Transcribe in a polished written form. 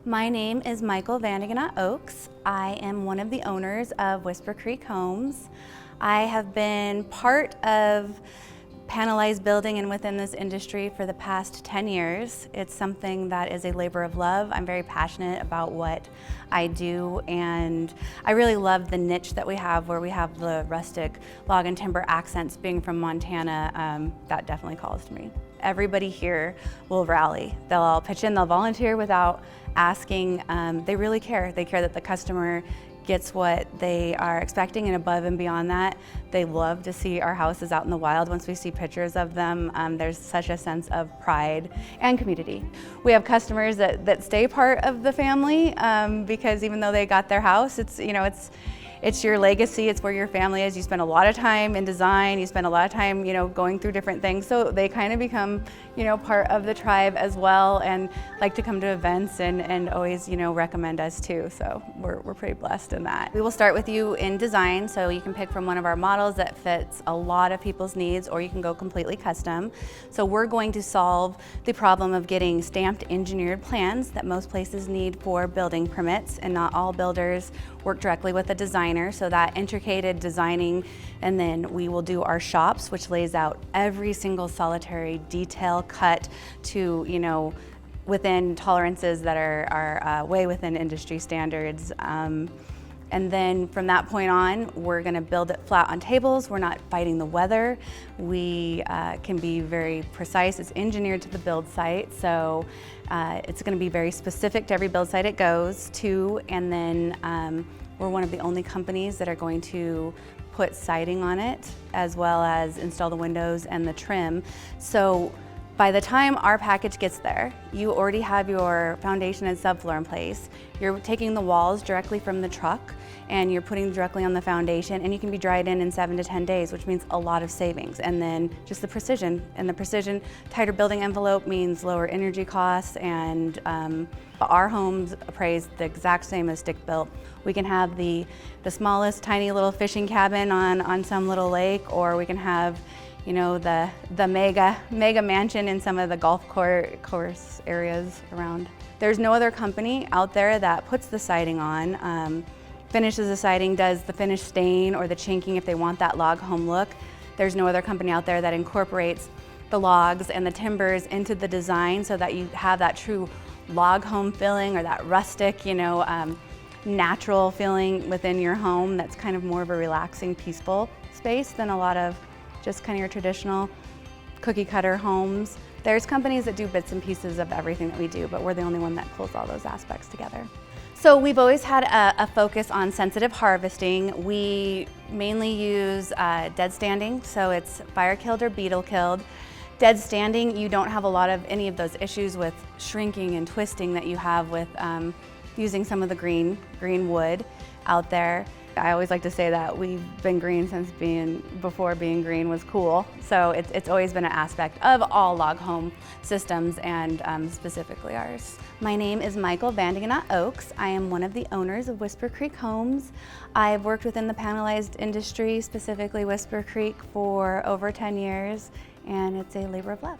My name is Mikel Vandegenachte-Ochs. I am one of the owners of Whisper Creek Homes. I have been part of panelized building and within this industry for the past 10 years. It's something that is a labor of love. I'm very passionate about what I do, and I really love the niche that we have where we have the rustic log and timber accents. Being from Montana, that definitely calls to me. Everybody here will rally. They'll all pitch in, they'll volunteer without asking. They really care. They care that the customer gets what they are expecting, and above and beyond that, they love to see our houses out in the wild. Once we see pictures of them, there's such a sense of pride and community. We have customers that stay part of the family because even though they got their house, it's your legacy, it's where your family is. You spend a lot of time in design, you spend a lot of time, going through different things. So they kind of become, part of the tribe as well, and like to come to events and always, recommend us too. So we're pretty blessed in that. We will start with you in design, so you can pick from one of our models that fits a lot of people's needs, or you can go completely custom. So we're going to solve the problem of getting stamped engineered plans that most places need for building permits, and not all builders work directly with a designer. So that intricate designing, and then we will do our shops, which lays out every single solitary detail cut to, within tolerances that are way within industry standards. And then from that point on, we're gonna build it flat on tables. We're not fighting the weather. We can be very precise. It's engineered to the build site, so it's gonna be very specific to every build site it goes to. And then we're one of the only companies that are going to put siding on it, as well as install the windows and the trim. So by the time our package gets there, you already have your foundation and subfloor in place. You're taking the walls directly from the truck and you're putting directly on the foundation, and you can be dried in 7 to 10 days, which means a lot of savings. And then just the precision, tighter building envelope means lower energy costs, and our homes appraise the exact same as stick built. We can have the smallest tiny little fishing cabin on some little lake, or we can have the mega mansion in some of the golf course areas around. There's no other company out there that puts the siding on, finishes the siding, does the finish stain or the chinking if they want that log home look. There's no other company out there that incorporates the logs and the timbers into the design so that you have that true log home feeling, or that rustic, natural feeling within your home that's kind of more of a relaxing, peaceful space than a lot of just kind of your traditional cookie cutter homes. There's companies that do bits and pieces of everything that we do, but we're the only one that pulls all those aspects together. So we've always had a focus on sensitive harvesting. We mainly use dead standing, so it's fire killed or beetle killed. Dead standing, you don't have a lot of any of those issues with shrinking and twisting that you have with using some of the green wood out there. I always like to say that we've been green since before being green was cool. So it's always been an aspect of all log home systems, and specifically ours. My name is Mikel Vandegenachte-Ochs. I am one of the owners of Whisper Creek Homes. I've worked within the panelized industry, specifically Whisper Creek, for over 10 years, and it's a labor of love.